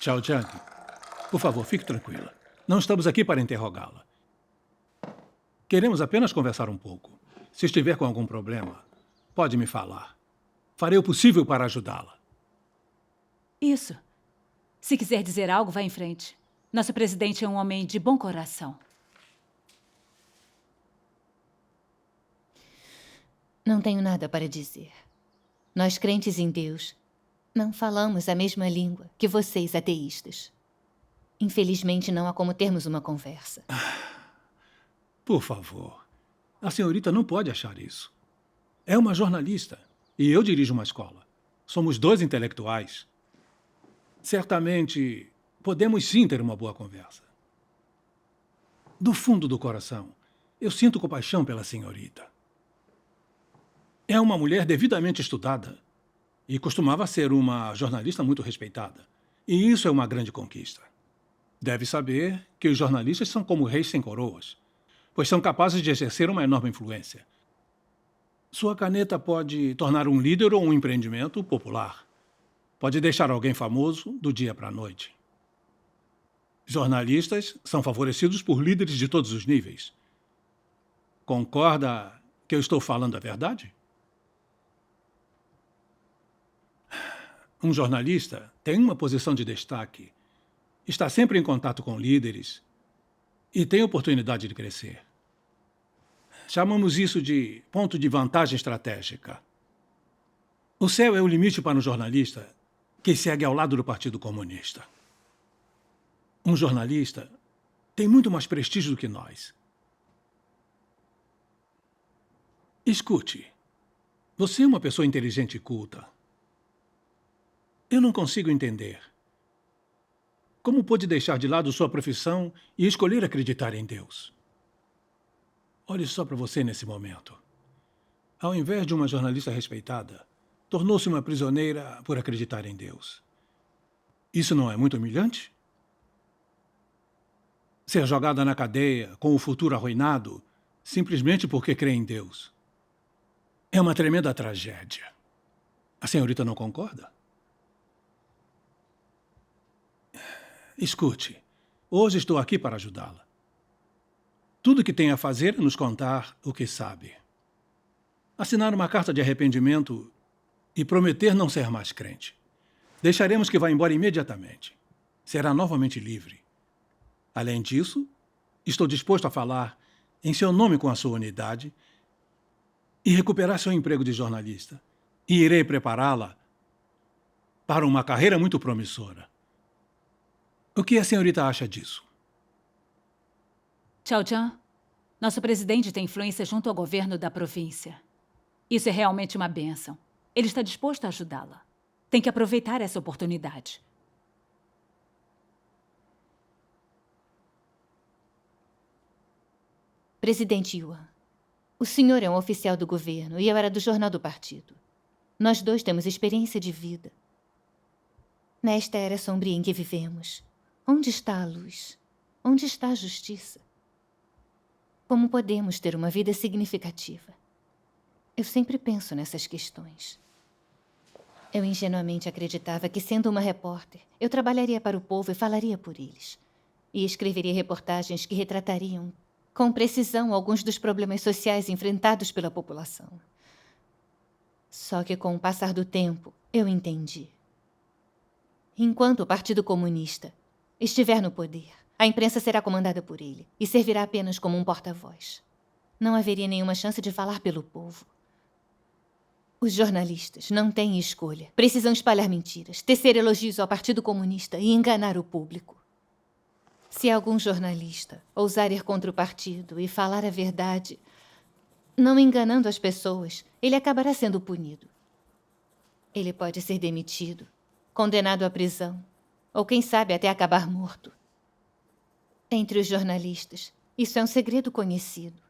Xiao Jiang, por favor, fique tranquila. Não estamos aqui para interrogá-la. Queremos apenas conversar um pouco. Se estiver com algum problema, pode me falar. Farei o possível para ajudá-la. Isso. Se quiser dizer algo, vá em frente. Nosso presidente é um homem de bom coração. Não tenho nada para dizer. Nós, crentes em Deus, não falamos a mesma língua que vocês, ateístas. Infelizmente, não há como termos uma conversa. Por favor. A senhorita não pode achar isso. É uma jornalista e eu dirijo uma escola. Somos dois intelectuais. Certamente podemos sim ter uma boa conversa. Do fundo do coração, eu sinto compaixão pela senhorita. É uma mulher devidamente estudada e costumava ser uma jornalista muito respeitada. E isso é uma grande conquista. Deve saber que os jornalistas são como reis sem coroas, pois são capazes de exercer uma enorme influência. Sua caneta pode tornar um líder ou um empreendimento popular. Pode deixar alguém famoso do dia para a noite. Jornalistas são favorecidos por líderes de todos os níveis. Concorda que eu estou falando a verdade? Um jornalista tem uma posição de destaque, está sempre em contato com líderes e tem oportunidade de crescer. Chamamos isso de ponto de vantagem estratégica. O céu é o limite para um jornalista que segue ao lado do Partido Comunista. Um jornalista tem muito mais prestígio do que nós. Escute, você é uma pessoa inteligente e culta. Eu não consigo entender. Como pôde deixar de lado sua profissão e escolher acreditar em Deus? Olhe só para você nesse momento. Ao invés de uma jornalista respeitada, tornou-se uma prisioneira por acreditar em Deus. Isso não é muito humilhante? Ser jogada na cadeia, com o futuro arruinado, simplesmente porque crê em Deus. É uma tremenda tragédia. A senhorita não concorda? Escute, hoje estou aqui para ajudá-la. Tudo que tem a fazer é nos contar o que sabe. Assinar uma carta de arrependimento e prometer não ser mais crente. Deixaremos que vá embora imediatamente. Será novamente livre. Além disso, estou disposto a falar em seu nome com a sua unidade e recuperar seu emprego de jornalista. E irei prepará-la para uma carreira muito promissora. O que a senhorita acha disso? Xiao Jiang, nosso presidente tem influência junto ao governo da província. Isso é realmente uma bênção. Ele está disposto a ajudá-la. Tem que aproveitar essa oportunidade. Presidente Yuan, o senhor é um oficial do governo e eu era do jornal do partido. Nós dois temos experiência de vida. Nesta era sombria em que vivemos, onde está a luz? Onde está a justiça? Como podemos ter uma vida significativa? Eu sempre penso nessas questões. Eu ingenuamente acreditava que, sendo uma repórter, eu trabalharia para o povo e falaria por eles. E escreveria reportagens que retratariam com precisão alguns dos problemas sociais enfrentados pela população. Só que, com o passar do tempo, eu entendi. Enquanto o Partido Comunista estiver no poder, a imprensa será comandada por ele e servirá apenas como um porta-voz. Não haveria nenhuma chance de falar pelo povo. Os jornalistas não têm escolha. Precisam espalhar mentiras, tecer elogios ao Partido Comunista e enganar o público. Se algum jornalista ousar ir contra o partido e falar a verdade, não enganando as pessoas, ele acabará sendo punido. Ele pode ser demitido, condenado à prisão, ou quem sabe até acabar morto. Entre os jornalistas, isso é um segredo conhecido.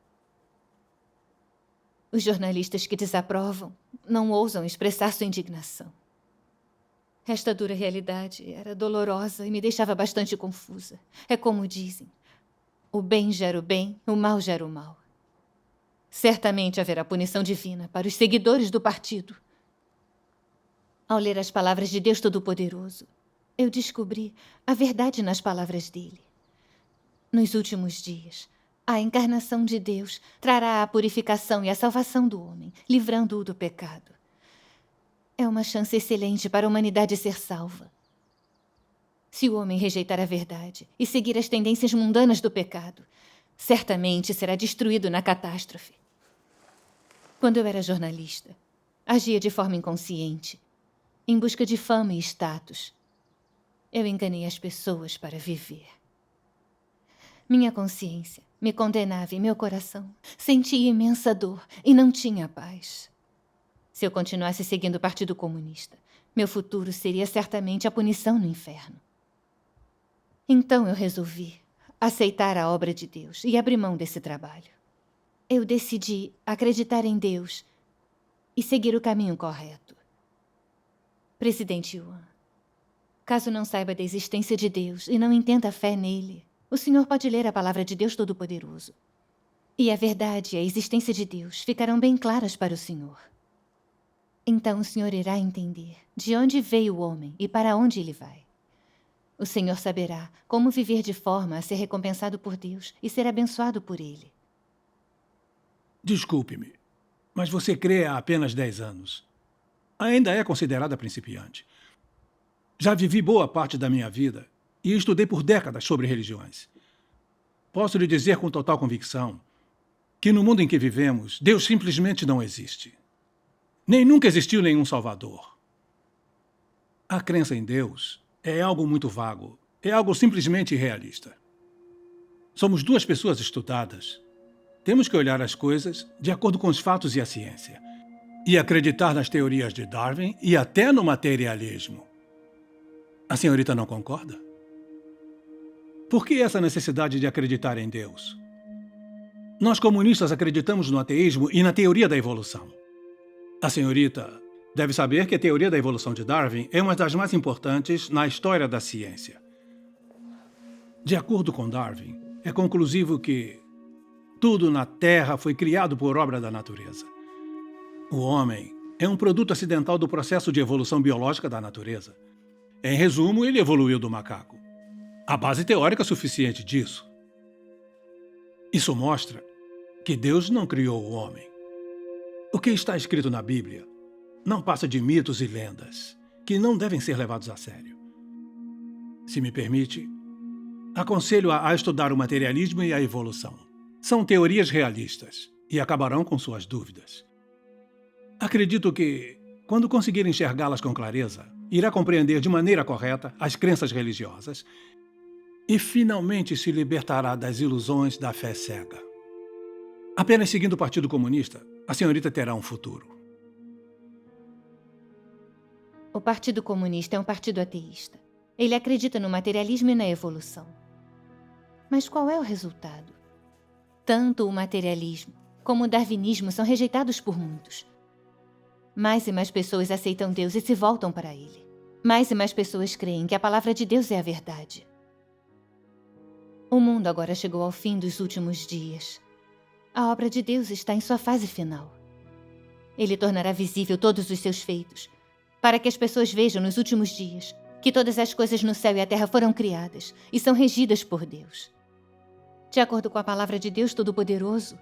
Os jornalistas que desaprovam não ousam expressar sua indignação. Esta dura realidade era dolorosa e me deixava bastante confusa. É como dizem, o bem gera o bem, o mal gera o mal. Certamente haverá punição divina para os seguidores do partido. Ao ler as palavras de Deus Todo-Poderoso, eu descobri a verdade nas palavras dele. Nos últimos dias, a encarnação de Deus trará a purificação e a salvação do homem, livrando-o do pecado. É uma chance excelente para a humanidade ser salva. Se o homem rejeitar a verdade e seguir as tendências mundanas do pecado, certamente será destruído na catástrofe. Quando eu era jornalista, agia de forma inconsciente, em busca de fama e status. Eu enganei as pessoas para viver. Minha consciência me condenava e meu coração sentia imensa dor e não tinha paz. Se eu continuasse seguindo o Partido Comunista, meu futuro seria certamente a punição no inferno. Então eu resolvi aceitar a obra de Deus e abrir mão desse trabalho. Eu decidi acreditar em Deus e seguir o caminho correto. Presidente Yuan, caso não saiba da existência de Deus e não entenda a fé nele, o senhor pode ler a palavra de Deus Todo-Poderoso. E a verdade e a existência de Deus ficarão bem claras para o senhor. Então o senhor irá entender de onde veio o homem e para onde ele vai. O senhor saberá como viver de forma a ser recompensado por Deus e ser abençoado por ele. Desculpe-me, mas você crê há apenas 10 anos. Ainda é considerada principiante. Já vivi boa parte da minha vida e estudei por décadas sobre religiões. Posso lhe dizer com total convicção que no mundo em que vivemos, Deus simplesmente não existe. Nem nunca existiu nenhum Salvador. A crença em Deus é algo muito vago, é algo simplesmente irrealista. Somos duas pessoas estudadas. Temos que olhar as coisas de acordo com os fatos e a ciência, e acreditar nas teorias de Darwin e até no materialismo. A senhorita não concorda? Por que essa necessidade de acreditar em Deus? Nós comunistas acreditamos no ateísmo e na teoria da evolução. A senhorita deve saber que a teoria da evolução de Darwin é uma das mais importantes na história da ciência. De acordo com Darwin, é conclusivo que tudo na Terra foi criado por obra da natureza. O homem é um produto acidental do processo de evolução biológica da natureza. Em resumo, ele evoluiu do macaco. Há base teórica suficiente disso. Isso mostra que Deus não criou o homem. O que está escrito na Bíblia não passa de mitos e lendas, que não devem ser levados a sério. Se me permite, aconselho a estudar o materialismo e a evolução. São teorias realistas e acabarão com suas dúvidas. Acredito que, quando conseguir enxergá-las com clareza, irá compreender de maneira correta as crenças religiosas e finalmente se libertará das ilusões da fé cega. Apenas seguindo o Partido Comunista, a senhorita terá um futuro. O Partido Comunista é um partido ateísta. Ele acredita no materialismo e na evolução. Mas qual é o resultado? Tanto o materialismo como o darwinismo são rejeitados por muitos. Mais e mais pessoas aceitam Deus e se voltam para ele. Mais e mais pessoas creem que a palavra de Deus é a verdade. O mundo agora chegou ao fim dos últimos dias. A obra de Deus está em sua fase final. Ele tornará visível todos os seus feitos, para que as pessoas vejam nos últimos dias que todas as coisas no céu e a terra foram criadas e são regidas por Deus. De acordo com a palavra de Deus Todo-Poderoso,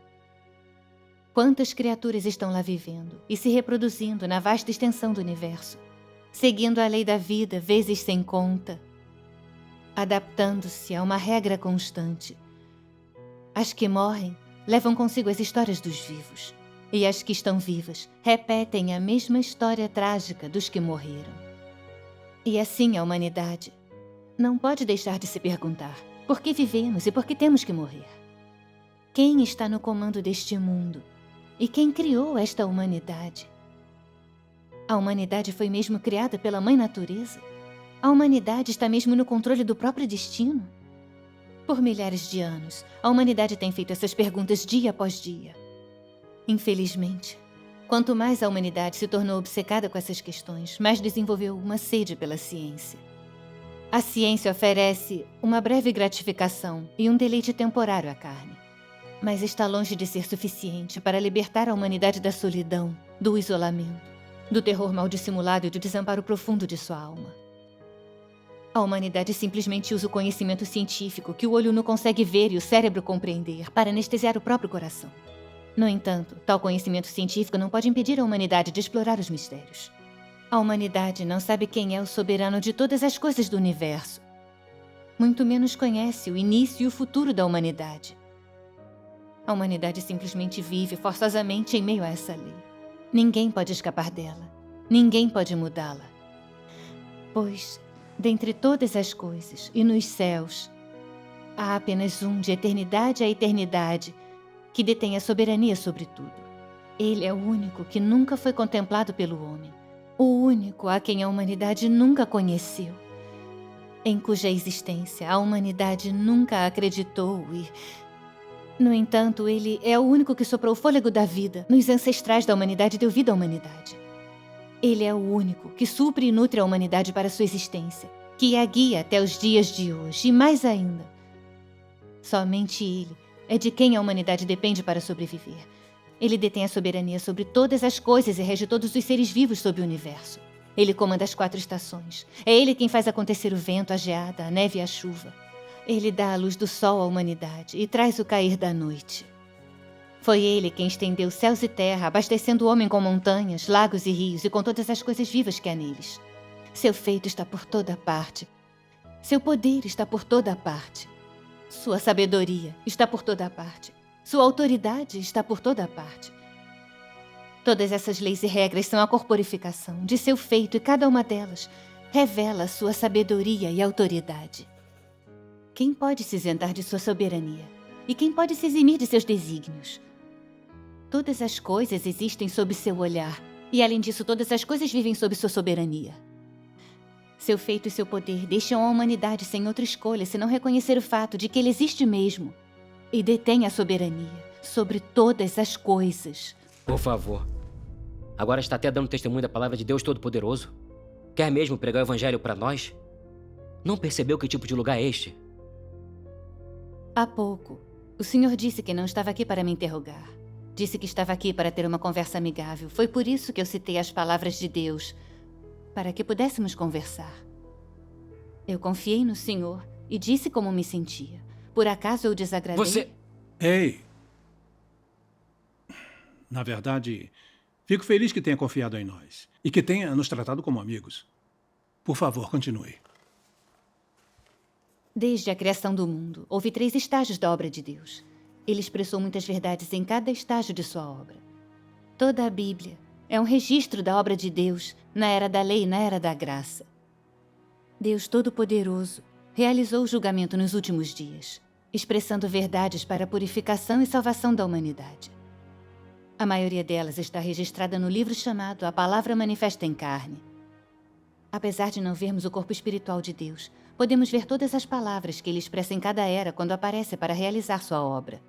quantas criaturas estão lá vivendo e se reproduzindo na vasta extensão do universo, seguindo a lei da vida vezes sem conta, adaptando-se a uma regra constante. As que morrem levam consigo as histórias dos vivos, e as que estão vivas repetem a mesma história trágica dos que morreram. E assim a humanidade não pode deixar de se perguntar por que vivemos e por que temos que morrer. Quem está no comando deste mundo? E quem criou esta humanidade? A humanidade foi mesmo criada pela Mãe Natureza? A humanidade está mesmo no controle do próprio destino? Por milhares de anos, a humanidade tem feito essas perguntas dia após dia. Infelizmente, quanto mais a humanidade se tornou obcecada com essas questões, mais desenvolveu uma sede pela ciência. A ciência oferece uma breve gratificação e um deleite temporário à carne, mas está longe de ser suficiente para libertar a humanidade da solidão, do isolamento, do terror mal dissimulado e do desamparo profundo de sua alma. A humanidade simplesmente usa o conhecimento científico que o olho não consegue ver e o cérebro compreender para anestesiar o próprio coração. No entanto, tal conhecimento científico não pode impedir a humanidade de explorar os mistérios. A humanidade não sabe quem é o soberano de todas as coisas do universo. Muito menos conhece o início e o futuro da humanidade. A humanidade simplesmente vive forçosamente em meio a essa lei. Ninguém pode escapar dela. Ninguém pode mudá-la. Pois, dentre todas as coisas e nos céus, há apenas um de eternidade a eternidade que detém a soberania sobre tudo. Ele é o único que nunca foi contemplado pelo homem. O único a quem a humanidade nunca conheceu. Em cuja existência a humanidade nunca acreditou e... No entanto, ele é o único que soprou o fôlego da vida nos ancestrais da humanidade e deu vida à humanidade. Ele é o único que supre e nutre a humanidade para sua existência, que a guia até os dias de hoje, e mais ainda. Somente ele é de quem a humanidade depende para sobreviver. Ele detém a soberania sobre todas as coisas e rege todos os seres vivos sob o universo. Ele comanda as 4 estações. É ele quem faz acontecer o vento, a geada, a neve e a chuva. Ele dá a luz do sol à humanidade e traz o cair da noite. Foi ele quem estendeu céus e terra, abastecendo o homem com montanhas, lagos e rios e com todas as coisas vivas que há neles. Seu feito está por toda parte. Seu poder está por toda parte. Sua sabedoria está por toda parte. Sua autoridade está por toda parte. Todas essas leis e regras são a corporificação de seu feito e cada uma delas revela sua sabedoria e autoridade. Quem pode se isentar de sua soberania? E quem pode se eximir de seus desígnios? Todas as coisas existem sob seu olhar, e além disso, todas as coisas vivem sob sua soberania. Seu feito e seu poder deixam a humanidade sem outra escolha senão reconhecer o fato de que ele existe mesmo e detém a soberania sobre todas as coisas. Por favor. Agora está até dando testemunho da palavra de Deus Todo-Poderoso? Quer mesmo pregar o evangelho para nós? Não percebeu que tipo de lugar é este? Há pouco, o senhor disse que não estava aqui para me interrogar. Disse que estava aqui para ter uma conversa amigável. Foi por isso que eu citei as palavras de Deus, para que pudéssemos conversar. Eu confiei no senhor e disse como me sentia. Por acaso eu desagradei? Você... Ei! Na verdade, fico feliz que tenha confiado em nós e que tenha nos tratado como amigos. Por favor, continue. Desde a criação do mundo, houve 3 estágios da obra de Deus. Ele expressou muitas verdades em cada estágio de sua obra. Toda a Bíblia é um registro da obra de Deus na era da lei e na era da graça. Deus Todo-Poderoso realizou o julgamento nos últimos dias, expressando verdades para a purificação e salvação da humanidade. A maioria delas está registrada no livro chamado A Palavra Manifesta em Carne. Apesar de não vermos o corpo espiritual de Deus, podemos ver todas as palavras que ele expressa em cada era quando aparece para realizar sua obra.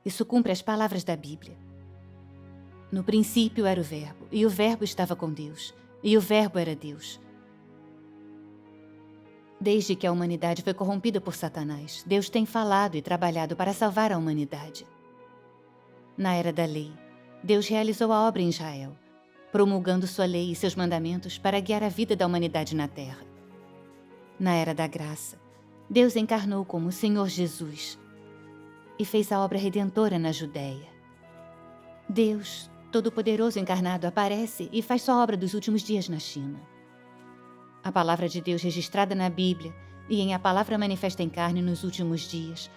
Isso cumpre as palavras da Bíblia. No princípio era o Verbo, e o Verbo estava com Deus, e o Verbo era Deus. Desde que a humanidade foi corrompida por Satanás, Deus tem falado e trabalhado para salvar a humanidade. Na era da lei, Deus realizou a obra em Israel, promulgando sua lei e seus mandamentos para guiar a vida da humanidade na terra. Na era da graça, Deus encarnou como o Senhor Jesus e fez a obra redentora na Judéia. Deus, Todo-Poderoso encarnado, aparece e faz sua obra dos últimos dias na China. A palavra de Deus registrada na Bíblia e em A Palavra Manifesta em Carne nos últimos dias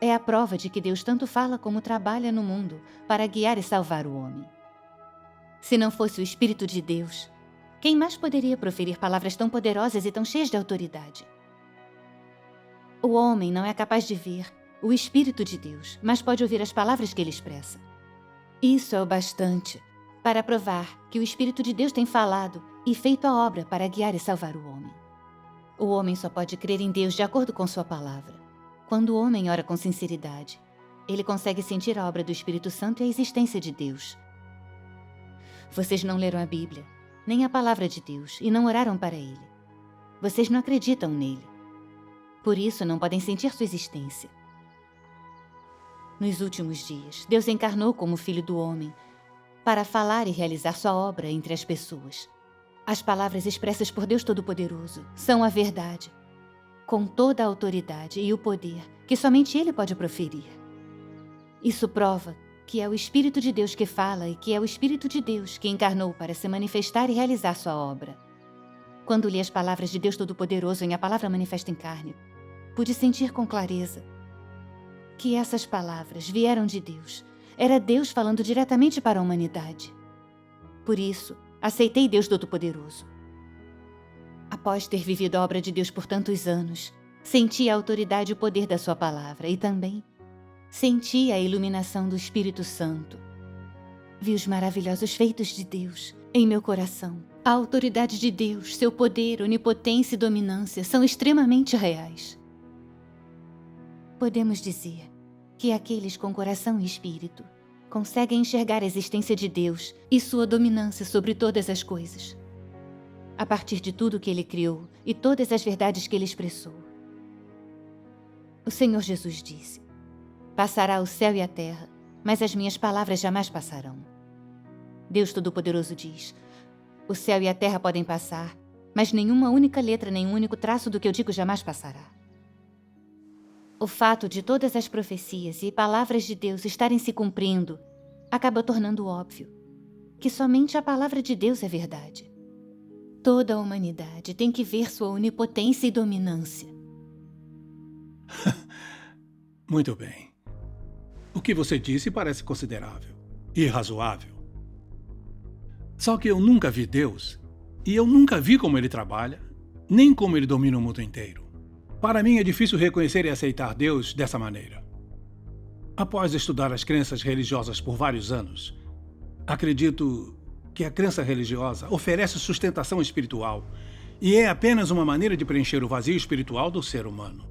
é a prova de que Deus tanto fala como trabalha no mundo para guiar e salvar o homem. Se não fosse o Espírito de Deus, quem mais poderia proferir palavras tão poderosas e tão cheias de autoridade? O homem não é capaz de ver o Espírito de Deus, mas pode ouvir as palavras que ele expressa. Isso é o bastante para provar que o Espírito de Deus tem falado e feito a obra para guiar e salvar o homem. O homem só pode crer em Deus de acordo com sua palavra. Quando o homem ora com sinceridade, ele consegue sentir a obra do Espírito Santo e a existência de Deus. Vocês não leram a Bíblia, nem a palavra de Deus, e não oraram para ele. Vocês não acreditam nele. Por isso, não podem sentir sua existência. Nos últimos dias, Deus encarnou como Filho do Homem para falar e realizar sua obra entre as pessoas. As palavras expressas por Deus Todo-Poderoso são a verdade, com toda a autoridade e o poder que somente Ele pode proferir. Isso prova que é o Espírito de Deus que fala e que é o Espírito de Deus que encarnou para se manifestar e realizar sua obra. Quando li as palavras de Deus Todo-Poderoso em A Palavra Manifesta em Carne, pude sentir com clareza que essas palavras vieram de Deus. Era Deus falando diretamente para a humanidade. Por isso, aceitei Deus Todo-Poderoso. Após ter vivido a obra de Deus por tantos anos, senti a autoridade e o poder da sua palavra e também senti a iluminação do Espírito Santo. Vi os maravilhosos feitos de Deus em meu coração. A autoridade de Deus, seu poder, onipotência e dominância são extremamente reais. Podemos dizer que aqueles com coração e espírito conseguem enxergar a existência de Deus e sua dominância sobre todas as coisas, a partir de tudo que Ele criou e todas as verdades que Ele expressou. O Senhor Jesus disse: "Passará o céu e a terra, mas as minhas palavras jamais passarão." Deus Todo-Poderoso diz: "O céu e a terra podem passar, mas nenhuma única letra, nenhum único traço do que eu digo jamais passará." O fato de todas as profecias e palavras de Deus estarem se cumprindo acaba tornando óbvio que somente a palavra de Deus é verdade. Toda a humanidade tem que ver sua onipotência e dominância. Muito bem. O que você disse parece considerável e razoável. Só que eu nunca vi Deus e eu nunca vi como Ele trabalha, nem como Ele domina o mundo inteiro. Para mim é difícil reconhecer e aceitar Deus dessa maneira. Após estudar as crenças religiosas por vários anos, acredito que a crença religiosa oferece sustentação espiritual e é apenas uma maneira de preencher o vazio espiritual do ser humano.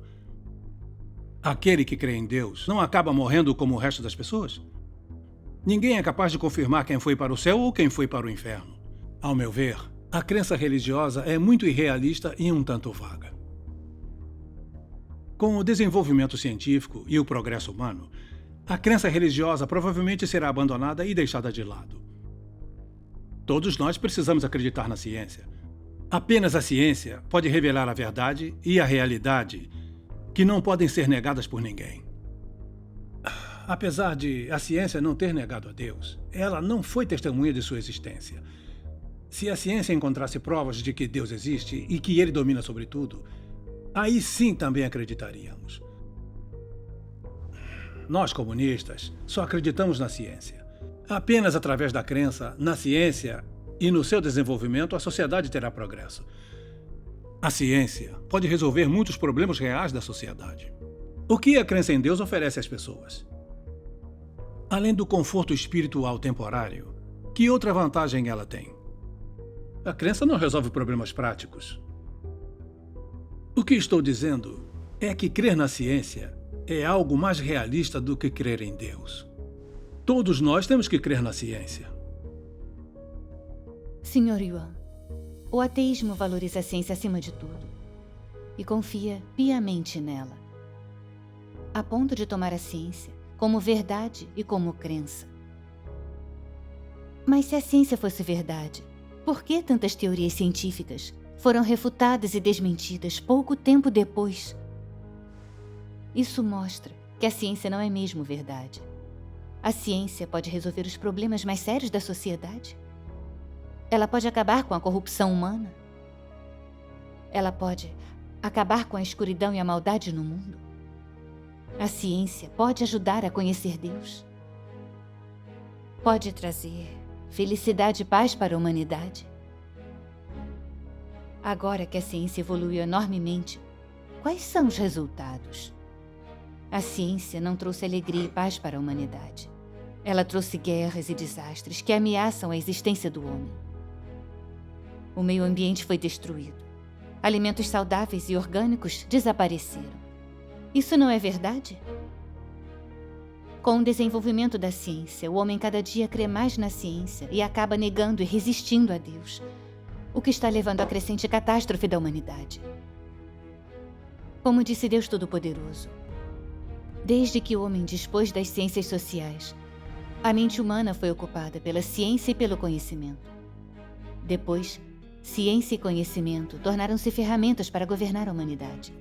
Aquele que crê em Deus não acaba morrendo como o resto das pessoas? Ninguém é capaz de confirmar quem foi para o céu ou quem foi para o inferno. Ao meu ver, a crença religiosa é muito irrealista e um tanto vaga. Com o desenvolvimento científico e o progresso humano, a crença religiosa provavelmente será abandonada e deixada de lado. Todos nós precisamos acreditar na ciência. Apenas a ciência pode revelar a verdade e a realidade que não podem ser negadas por ninguém. Apesar de a ciência não ter negado a Deus, ela não foi testemunha de sua existência. Se a ciência encontrasse provas de que Deus existe e que Ele domina sobre tudo, aí sim também acreditaríamos. Nós, comunistas, só acreditamos na ciência. Apenas através da crença na ciência e no seu desenvolvimento, a sociedade terá progresso. A ciência pode resolver muitos problemas reais da sociedade. O que a crença em Deus oferece às pessoas? Além do conforto espiritual temporário, que outra vantagem ela tem? A crença não resolve problemas práticos. O que estou dizendo é que crer na ciência é algo mais realista do que crer em Deus. Todos nós temos que crer na ciência. Sr. Yuan, o ateísmo valoriza a ciência acima de tudo e confia piamente nela, a ponto de tomar a ciência como verdade e como crença. Mas se a ciência fosse verdade, por que tantas teorias científicas foram refutadas e desmentidas pouco tempo depois? Isso mostra que a ciência não é mesmo verdade. A ciência pode resolver os problemas mais sérios da sociedade. Ela pode acabar com a corrupção humana. Ela pode acabar com a escuridão e a maldade no mundo. A ciência pode ajudar a conhecer Deus. Pode trazer felicidade e paz para a humanidade. Agora que a ciência evoluiu enormemente, quais são os resultados? A ciência não trouxe alegria e paz para a humanidade. Ela trouxe guerras e desastres que ameaçam a existência do homem. O meio ambiente foi destruído. Alimentos saudáveis e orgânicos desapareceram. Isso não é verdade? Com o desenvolvimento da ciência, o homem cada dia crê mais na ciência e acaba negando e resistindo a Deus, o que está levando à crescente catástrofe da humanidade. Como disse Deus Todo-Poderoso, desde que o homem dispôs das ciências sociais, a mente humana foi ocupada pela ciência e pelo conhecimento. Depois, Ciência e conhecimento tornaram-se ferramentas para governar a humanidade.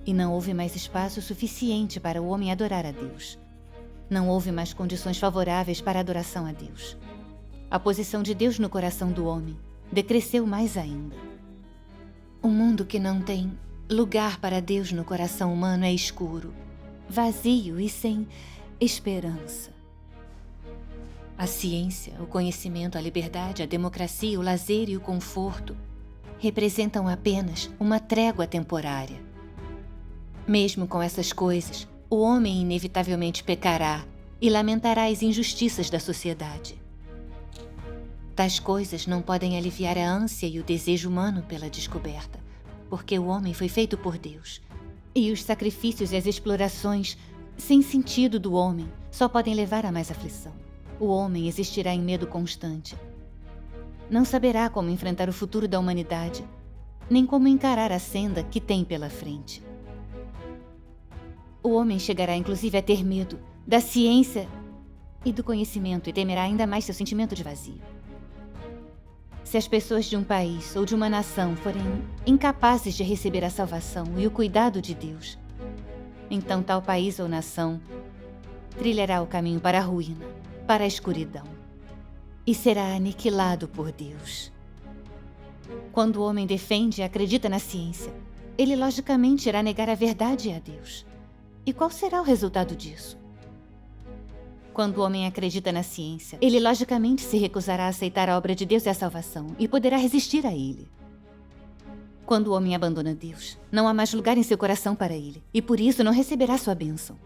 E não houve mais espaço suficiente para o homem adorar a Deus. Não houve mais condições favoráveis para a adoração a Deus. A posição de Deus no coração do homem decresceu mais ainda. Um mundo que não tem lugar para Deus no coração humano é escuro, vazio e sem esperança. A ciência, o conhecimento, a liberdade, a democracia, o lazer e o conforto representam apenas uma trégua temporária. Mesmo com essas coisas, o homem inevitavelmente pecará e lamentará as injustiças da sociedade. Tais coisas não podem aliviar a ânsia e o desejo humano pela descoberta, porque o homem foi feito por Deus. E os sacrifícios e as explorações sem sentido do homem só podem levar a mais aflição. O homem existirá em medo constante. Não saberá como enfrentar o futuro da humanidade, nem como encarar a senda que tem pela frente. O homem chegará inclusive a ter medo da ciência e do conhecimento e temerá ainda mais seu sentimento de vazio. Se as pessoas de um país ou de uma nação forem incapazes de receber a salvação e o cuidado de Deus, então tal país ou nação trilhará o caminho para a ruína, para a escuridão, e será aniquilado por Deus. Quando o homem defende e acredita na ciência, ele logicamente irá negar a verdade a Deus. E qual será o resultado disso? Quando o homem acredita na ciência, ele logicamente se recusará a aceitar a obra de Deus e a salvação, e poderá resistir a ele. Quando o homem abandona Deus, não há mais lugar em seu coração para ele, e por isso não receberá sua bênção.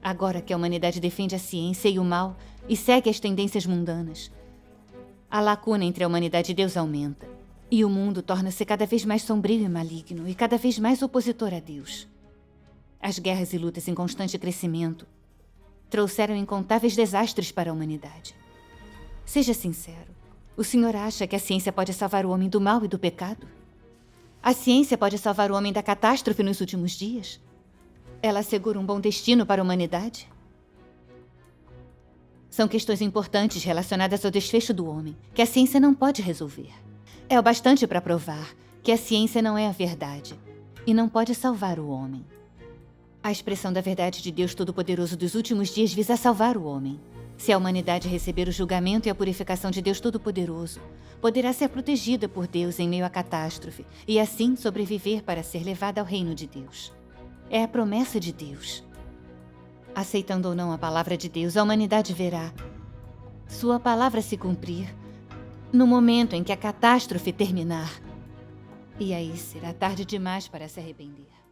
Agora que a humanidade defende a ciência e o mal e segue as tendências mundanas, a lacuna entre a humanidade e Deus aumenta, e o mundo torna-se cada vez mais sombrio e maligno e cada vez mais opositor a Deus. As guerras e lutas em constante crescimento trouxeram incontáveis desastres para a humanidade. Seja sincero, o senhor acha que a ciência pode salvar o homem do mal e do pecado? A ciência pode salvar o homem da catástrofe nos últimos dias? Ela assegura um bom destino para a humanidade? São questões importantes relacionadas ao desfecho do homem, que a ciência não pode resolver. É o bastante para provar que a ciência não é a verdade e não pode salvar o homem. A expressão da verdade de Deus Todo-Poderoso dos últimos dias visa salvar o homem. Se a humanidade receber o julgamento e a purificação de Deus Todo-Poderoso, poderá ser protegida por Deus em meio à catástrofe e assim sobreviver para ser levada ao reino de Deus. É a promessa de Deus. Aceitando ou não a palavra de Deus, a humanidade verá sua palavra se cumprir no momento em que a catástrofe terminar. E aí será tarde demais para se arrepender.